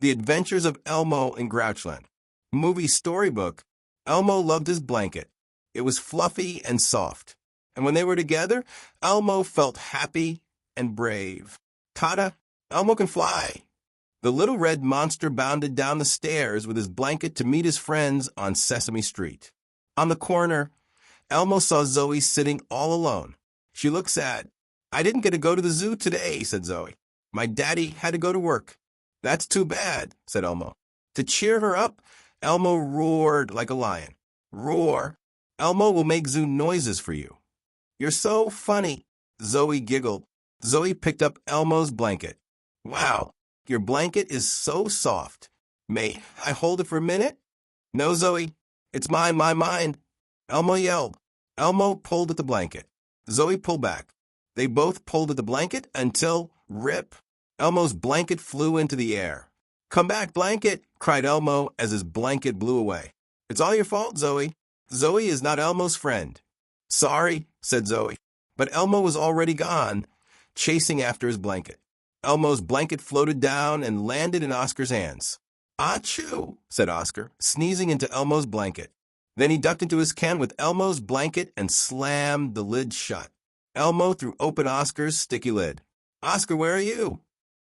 The Adventures of Elmo in Grouchland. Movie storybook. Elmo loved his blanket. It was fluffy and soft. And when they were together, Elmo felt happy and brave. Ta-da! Elmo can fly! The little red monster bounded down the stairs with his blanket to meet his friends on Sesame Street. On the corner, Elmo saw Zoe sitting all alone. She looked sad. "I didn't get to go to the zoo today," said Zoe. "My daddy had to go to work." "That's too bad," said Elmo. To cheer her up, Elmo roared like a lion. "Roar! Elmo will make zoo noises for you." "You're so funny," Zoe giggled. Zoe picked up Elmo's blanket. "Wow, your blanket is so soft. May I hold it for a minute?" "No, Zoe, it's mine. Elmo yelled. Elmo pulled at the blanket. Zoe pulled back. They both pulled at the blanket until, rip, Elmo's blanket flew into the air. "Come back, blanket!" cried Elmo as his blanket blew away. "It's all your fault, Zoe. Zoe is not Elmo's friend." "Sorry," said Zoe. But Elmo was already gone, chasing after his blanket. Elmo's blanket floated down and landed in Oscar's hands. "Achoo!" said Oscar, sneezing into Elmo's blanket. Then he ducked into his can with Elmo's blanket and slammed the lid shut. Elmo threw open Oscar's sticky lid. "Oscar, where are you?"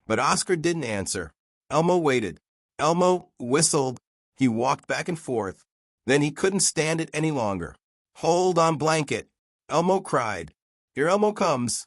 But Oscar didn't answer. Elmo waited. Elmo whistled. He walked back and forth. Then he couldn't stand it any longer. "Hold on, blanket!" Elmo cried. "Here Elmo comes!"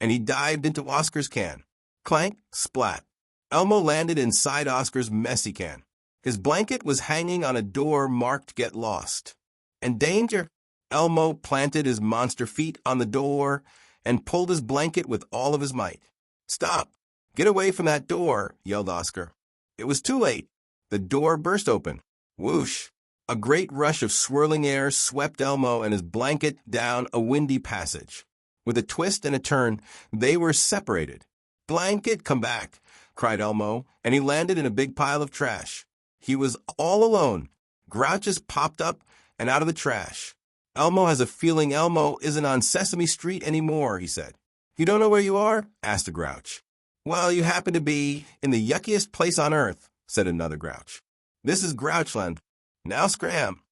And he dived into Oscar's can. Clank, splat. Elmo landed inside Oscar's messy can. His blanket was hanging on a door marked "Get Lost." And danger! Elmo planted his monster feet on the door and pulled his blanket with all of his might. "Stop! Get away from that door!" yelled Oscar. It was too late. The door burst open. Whoosh! A great rush of swirling air swept Elmo and his blanket down a windy passage. With a twist and a turn, they were separated. "Blanket, come back!" cried Elmo, and he landed in a big pile of trash. He was all alone. Grouches popped up and out of the trash. "Elmo has a feeling Elmo isn't on Sesame Street anymore," he said. "You don't know where you are?" asked a Grouch. "Well, you happen to be in the yuckiest place on earth," said another Grouch. "This is Grouchland. Now scram."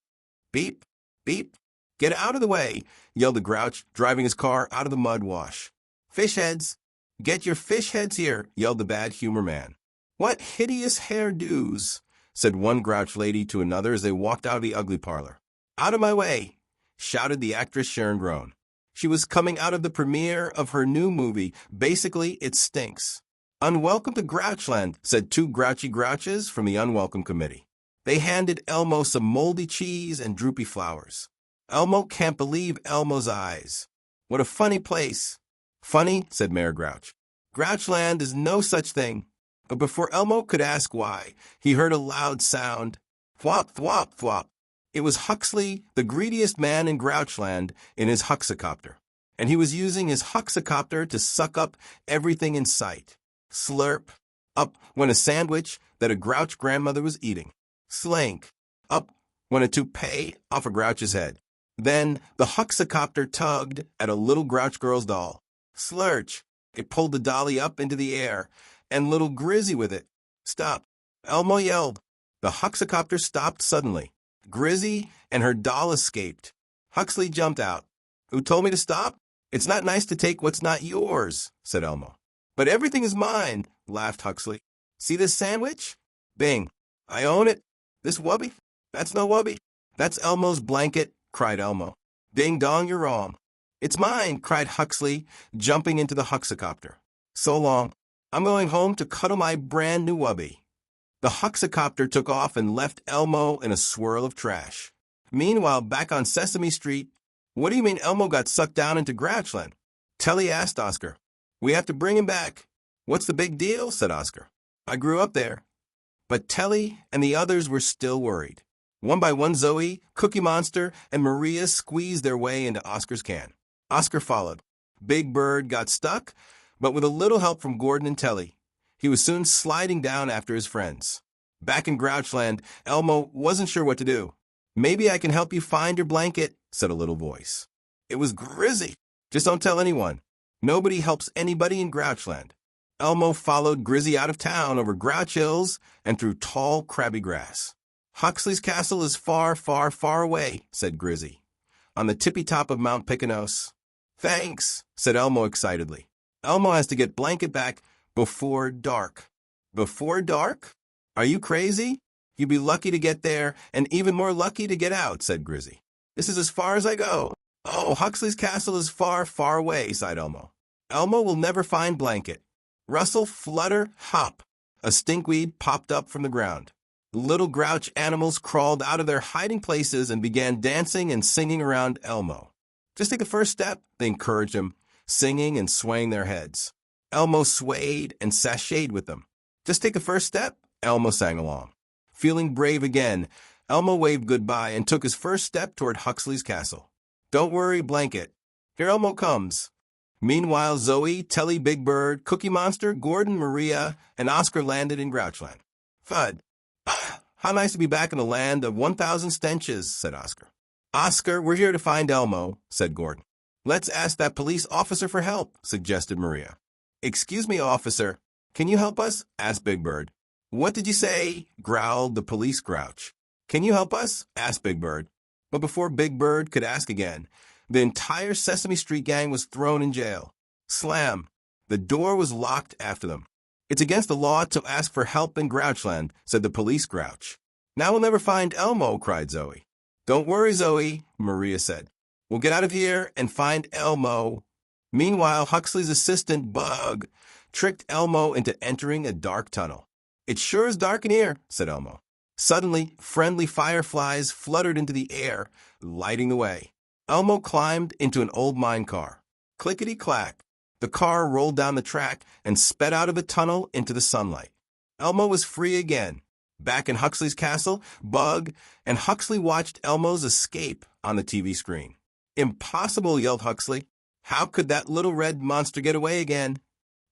"Beep, beep. Get out of the way," yelled the Grouch, driving his car out of the mud wash. "Fish heads. Get your fish heads here," yelled the bad humor man. "What hideous hairdos," said one Grouch lady to another as they walked out of the ugly parlor. "Out of my way," shouted the actress Sharon Groan. She was coming out of the premiere of her new movie, Basically It Stinks. "Unwelcome to Grouchland," said two grouchy Grouches from the Unwelcome Committee. They handed Elmo some moldy cheese and droopy flowers. Elmo can't believe Elmo's eyes. "What a funny place." "Funny," said Mayor Grouch. "Grouchland is no such thing." But before Elmo could ask why, he heard a loud sound. Thwop, thwop, thwop. It was Huxley, the greediest man in Grouchland, in his Huxicopter. And he was using his Huxicopter to suck up everything in sight. Slurp. Up went a sandwich that a Grouch grandmother was eating. Slink. Up went a toupee off a Grouch's head. Then the Huxicopter tugged at a little Grouch girl's doll. Slurch. It pulled the dolly up into the air, and little Grizzy with it. "Stop!" Elmo yelled. The Huxicopter stopped suddenly. Grizzy and her doll escaped. Huxley jumped out. "Who told me to stop?" "It's not nice to take what's not yours," said Elmo. "But everything is mine," laughed Huxley. "See this sandwich?" Bing. "I own it." "This wubby?" "That's no wubby." "That's Elmo's blanket," cried Elmo. "Ding dong, you're wrong." "It's mine," cried Huxley, jumping into the Huxicopter. "So long. I'm going home to cuddle my brand new wubby." The Huxicopter took off and left Elmo in a swirl of trash. Meanwhile, back on Sesame Street, "What do you mean Elmo got sucked down into Grouchland?" Telly asked Oscar. "We have to bring him back." "What's the big deal?" said Oscar. "I grew up there." But Telly and the others were still worried. One by one, Zoe, Cookie Monster, and Maria squeezed their way into Oscar's can. Oscar followed. Big Bird got stuck, but with a little help from Gordon and Telly, he was soon sliding down after his friends. Back in Grouchland, Elmo wasn't sure what to do. "Maybe I can help you find your blanket," said a little voice. It was Grizzy. "Just don't tell anyone. Nobody helps anybody in Grouchland." Elmo followed Grizzy out of town over Grouch Hills and through tall, crabby grass. Huxley's castle is far, far, far away, said Grizzy, on the tippy top of Mount Picanos. Thanks, said Elmo excitedly. Elmo has to get Blanket back before dark. Before dark? Are you crazy? You'd be lucky to get there and even more lucky to get out, said Grizzy. This is as far as I go. Oh, Huxley's castle is far, far away, sighed Elmo. Elmo will never find Blanket. Rustle, flutter, hop. A stinkweed popped up from the ground. Little grouch animals crawled out of their hiding places and began dancing and singing around Elmo. Just take the first step, they encouraged him, singing and swaying their heads. Elmo swayed and sashayed with them. Just take the first step, Elmo sang along. Feeling brave again, Elmo waved goodbye and took his first step toward Huxley's castle. Don't worry, Blanket. Here Elmo comes. Meanwhile, Zoe, Telly Big Bird, Cookie Monster, Gordon, Maria, and Oscar landed in Grouchland. Fud. How nice to be back in the land of 1,000 stenches, said Oscar. Oscar, we're here to find Elmo, said Gordon. Let's ask that police officer for help, suggested Maria. Excuse me, officer. Can you help us? Asked Big Bird. What did you say? Growled the police grouch. Can you help us? Asked Big Bird. But before Big Bird could ask again, the entire Sesame Street gang was thrown in jail. Slam! The door was locked after them. It's against the law to ask for help in Grouchland, said the police grouch. Now we'll never find Elmo, cried Zoe. Don't worry, Zoe, Maria said. We'll get out of here and find Elmo. Meanwhile, Huxley's assistant, Bug, tricked Elmo into entering a dark tunnel. It sure is dark in here, said Elmo. Suddenly, friendly fireflies fluttered into the air, lighting the way. Elmo climbed into an old mine car. Clickety-clack. The car rolled down the track and sped out of the tunnel into the sunlight. Elmo was free again. Back in Huxley's castle, Bug and Huxley watched Elmo's escape on the TV screen. Impossible, yelled Huxley. How could that little red monster get away again?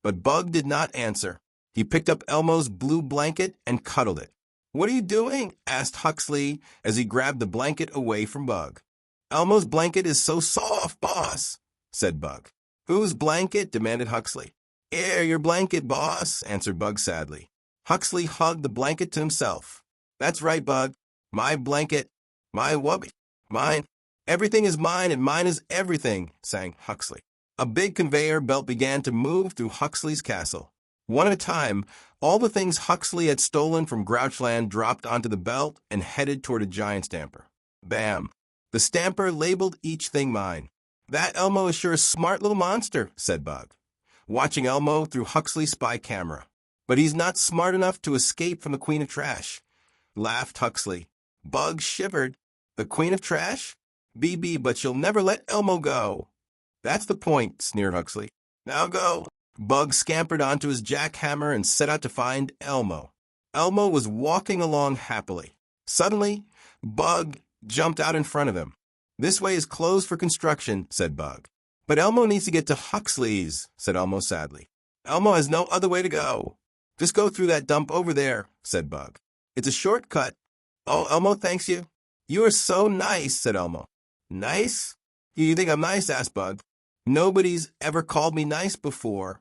But Bug did not answer. He picked up Elmo's blue blanket and cuddled it. What are you doing? Asked Huxley as he grabbed the blanket away from Bug. Elmo's blanket is so soft, boss, said Bug. Whose blanket? Demanded Huxley. Here, your blanket, boss, answered Bug sadly. Huxley hugged the blanket to himself. That's right, Bug. My blanket. My wubby. Mine. Everything is mine and mine is everything, sang Huxley. A big conveyor belt began to move through Huxley's castle. One at a time, all the things Huxley had stolen from Grouchland dropped onto the belt and headed toward a giant stamper. Bam! The stamper labeled each thing mine. That Elmo is sure a smart little monster, said Bug, watching Elmo through Huxley's spy camera. But he's not smart enough to escape from the Queen of Trash, laughed Huxley. Bug shivered. The Queen of Trash? BB, but she'll never let Elmo go. That's the point, sneered Huxley. Now go. Bug scampered onto his jackhammer and set out to find Elmo. Elmo was walking along happily. Suddenly, Bug jumped out in front of him. This way is closed for construction, said Bug. But Elmo needs to get to Huxley's, said Elmo sadly. Elmo has no other way to go. Just go through that dump over there, said Bug. It's a shortcut. Oh, Elmo thanks you. You are so nice, said Elmo. Nice? You think I'm nice? Asked Bug. Nobody's ever called me nice before.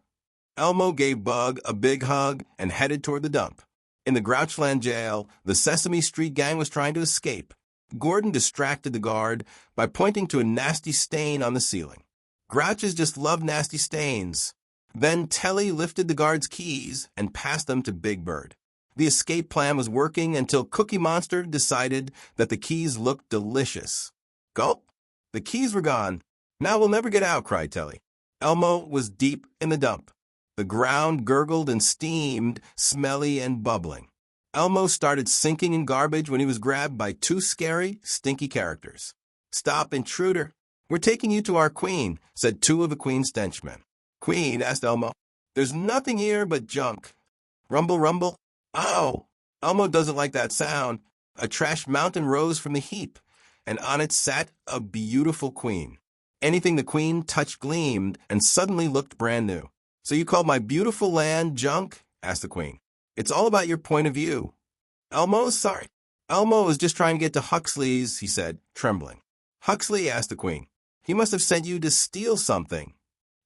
Elmo gave Bug a big hug and headed toward the dump. In the Grouchland jail, the Sesame Street gang was trying to escape. Gordon distracted the guard by pointing to a nasty stain on the ceiling. Grouches just love nasty stains. Then Telly lifted the guard's keys and passed them to Big Bird. The escape plan was working until Cookie Monster decided that the keys looked delicious. Gulp! The keys were gone. Now we'll never get out, cried Telly. Elmo was deep in the dump. The ground gurgled and steamed, smelly and bubbling. Elmo started sinking in garbage when he was grabbed by two scary, stinky characters. Stop, intruder. We're taking you to our queen, said two of the queen's stenchmen. Queen, asked Elmo. There's nothing here but junk. Rumble, rumble. Oh! Elmo doesn't like that sound. A trash mountain rose from the heap, and on it sat a beautiful queen. Anything the queen touched gleamed and suddenly looked brand new. So you called my beautiful land junk? Asked the queen. It's all about your point of view. Elmo's sorry. Elmo was just trying to get to Huxley's, he said, trembling. Huxley? Asked the queen. He must have sent you to steal something.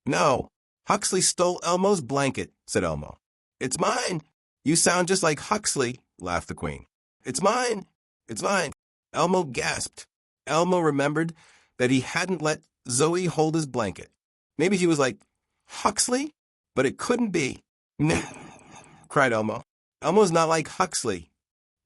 No. Huxley stole Elmo's blanket, said Elmo. It's mine. You sound just like Huxley, laughed the Queen. It's mine. It's mine. Elmo gasped. Elmo remembered that he hadn't let Zoe hold his blanket. Maybe he was like, Huxley? But it couldn't be. Nah, cried Elmo. Elmo's not like Huxley.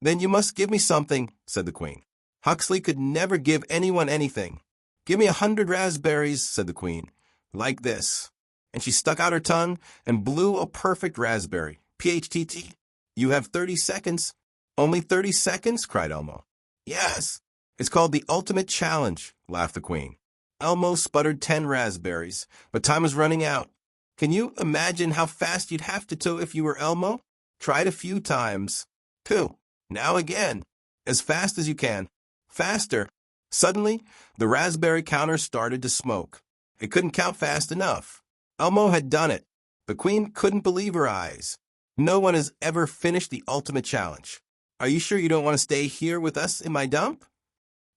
Then you must give me something, said the Queen. Huxley could never give anyone anything. Give me 100 raspberries, said the Queen, like this. And she stuck out her tongue and blew a perfect raspberry. PHTT. You have 30 seconds. Only 30 seconds, cried Elmo. Yes. It's called the ultimate challenge, laughed the Queen. Elmo sputtered 10 raspberries, but time was running out. Can you imagine how fast you'd have to do if you were Elmo? Try it a few times. 2. Now again. As fast as you can. Faster. Suddenly, the raspberry counter started to smoke. It couldn't count fast enough. Elmo had done it. The Queen couldn't believe her eyes. No one has ever finished the ultimate challenge. Are you sure you don't want to stay here with us in my dump?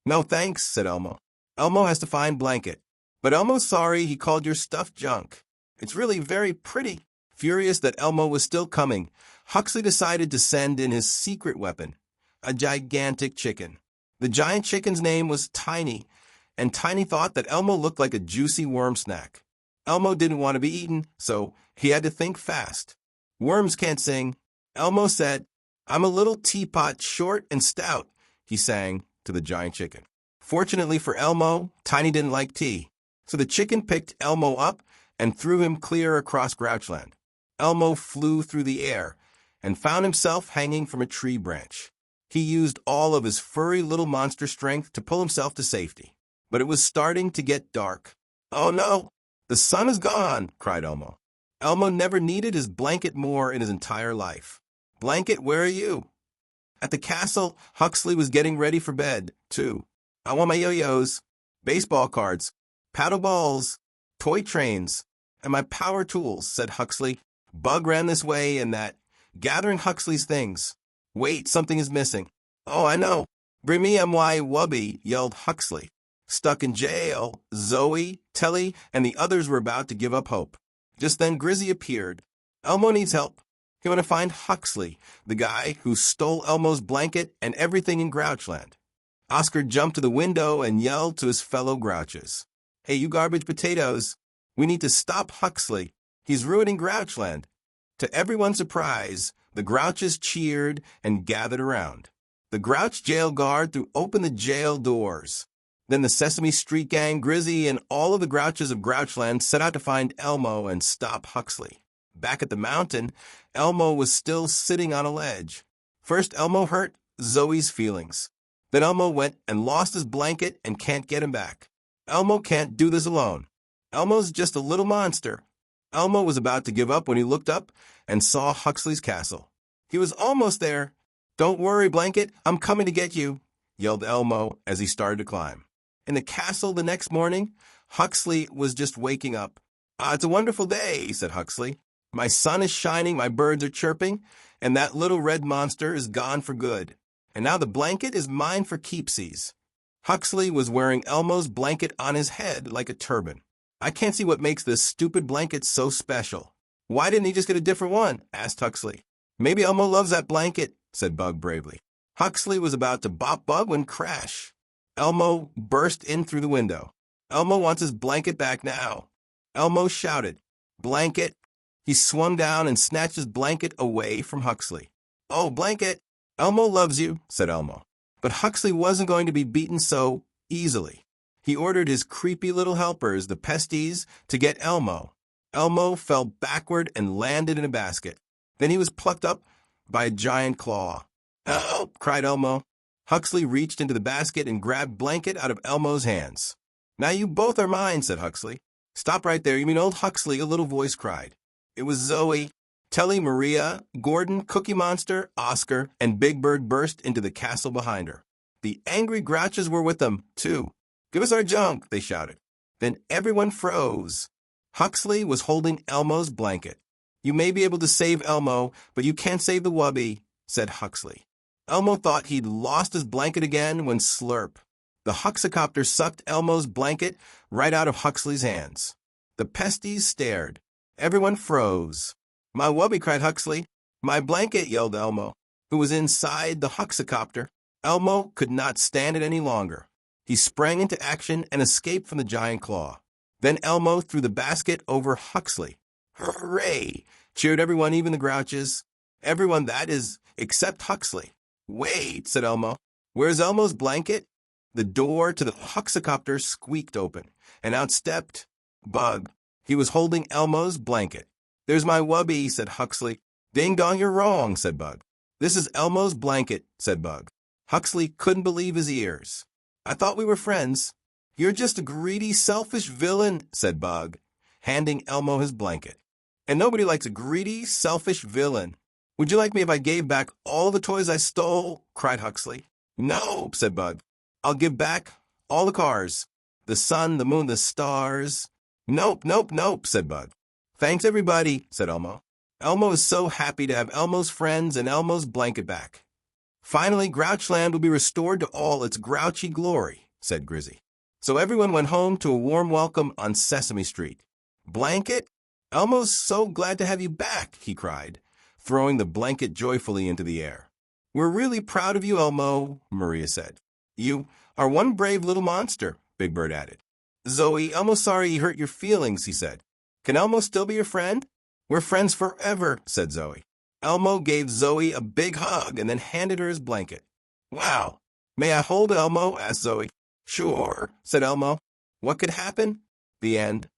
No thanks, said Elmo. Elmo has to find blanket. But Elmo's sorry he called your stuff junk. It's really very pretty. Furious that Elmo was still coming, Huxley decided to send in his secret weapon, a gigantic chicken. The giant chicken's name was Tiny, and Tiny thought that Elmo looked like a juicy worm snack. Elmo didn't want to be eaten, so he had to think fast. Worms can't sing. Elmo said, I'm a little teapot, short and stout, he sang to the giant chicken. Fortunately for Elmo, Tiny didn't like tea, so the chicken picked Elmo up and threw him clear across Grouchland. Elmo flew through the air and found himself hanging from a tree branch. He used all of his furry little monster strength to pull himself to safety. But it was starting to get dark. Oh no! The sun is gone, cried Elmo. Elmo never needed his blanket more in his entire life. Blanket, where are you? At the castle, Huxley was getting ready for bed, too. I want my yo-yos, baseball cards, paddle balls, toy trains, and my power tools, said Huxley. Bug ran this way and that, gathering Huxley's things. Wait, something is missing. Oh, I know. Bring me M.Y. Wubby, yelled Huxley. Stuck in jail, Zoe, Telly, and the others were about to give up hope. Just then Grizzy appeared. Elmo needs help. He want to find Huxley, the guy who stole Elmo's blanket and everything in Grouchland. Oscar jumped to the window and yelled to his fellow Grouches. Hey, you garbage potatoes. We need to stop Huxley. He's ruining Grouchland. To everyone's surprise, the Grouches cheered and gathered around. The Grouch jail guard threw open the jail doors. Then the Sesame Street gang, Grizzy, and all of the Grouches of Grouchland set out to find Elmo and stop Huxley. Back at the mountain, Elmo was still sitting on a ledge. First, Elmo hurt Zoe's feelings. Then Elmo went and lost his blanket and can't get him back. Elmo can't do this alone. Elmo's just a little monster. Elmo was about to give up when he looked up and saw Huxley's castle. He was almost there. Don't worry, Blanket, I'm coming to get you, yelled Elmo as he started to climb. In the castle the next morning, Huxley was just waking up. It's a wonderful day, said Huxley. My sun is shining, my birds are chirping, and that little red monster is gone for good. And now the blanket is mine for keepsies. Huxley was wearing Elmo's blanket on his head like a turban. I can't see what makes this stupid blanket so special. Why didn't he just get a different one? Asked Huxley. Maybe Elmo loves that blanket, said Bug bravely. Huxley was about to bop Bug when crash. Elmo burst in through the window. Elmo wants his blanket back now. Elmo shouted, Blanket! He swung down and snatched his blanket away from Huxley. Oh, Blanket! Elmo loves you, said Elmo. But Huxley wasn't going to be beaten so easily. He ordered his creepy little helpers, the Pesties, to get Elmo. Elmo fell backward and landed in a basket. Then he was plucked up by a giant claw. Oh, cried Elmo. Huxley reached into the basket and grabbed Blanket out of Elmo's hands. Now you both are mine, said Huxley. Stop right there, you mean old Huxley, a little voice cried. It was Zoe. Telly, Maria, Gordon, Cookie Monster, Oscar, and Big Bird burst into the castle behind her. The angry Grouches were with them, too. Give us our junk, they shouted. Then everyone froze. Huxley was holding Elmo's blanket. You may be able to save Elmo, but you can't save the Wubby, said Huxley. Elmo thought he'd lost his blanket again when slurp. The Huxicopter sucked Elmo's blanket right out of Huxley's hands. The Pesties stared. Everyone froze. "My wubby," cried Huxley. "My blanket," yelled Elmo, who was inside the Huxicopter. Elmo could not stand it any longer. He sprang into action and escaped from the giant claw. Then Elmo threw the basket over Huxley. "Hooray!" cheered everyone, even the Grouches. Everyone, that is, except Huxley. "Wait," said Elmo. "Where's Elmo's blanket?" The door to the Huxicopter squeaked open, and out stepped Bug. He was holding Elmo's blanket. "There's my wubby," said Huxley. "Ding dong, you're wrong," said Bug. "This is Elmo's blanket," said Bug. Huxley couldn't believe his ears. "I thought we were friends." "You're just a greedy, selfish villain," said Bug, handing Elmo his blanket. "And nobody likes a greedy, selfish villain." "Would you like me if I gave back all the toys I stole?" cried Huxley. "No," said Bug. "I'll give back all the cars. The sun, the moon, the stars." "Nope, nope, nope," said Bug. "Thanks, everybody," said Elmo. Elmo is so happy to have Elmo's friends and Elmo's blanket back. "Finally, Grouchland will be restored to all its grouchy glory," said Grizzy. So everyone went home to a warm welcome on Sesame Street. "Blanket? Elmo's so glad to have you back," he cried, throwing the blanket joyfully into the air. "We're really proud of you, Elmo," Maria said. "You are one brave little monster," Big Bird added. "Zoe, Elmo's sorry he hurt your feelings," he said. "Can Elmo still be your friend?" "We're friends forever," said Zoe. Elmo gave Zoe a big hug and then handed her his blanket. "Wow! May I hold Elmo?" asked Zoe. "Sure," said Elmo. What could happen? The end.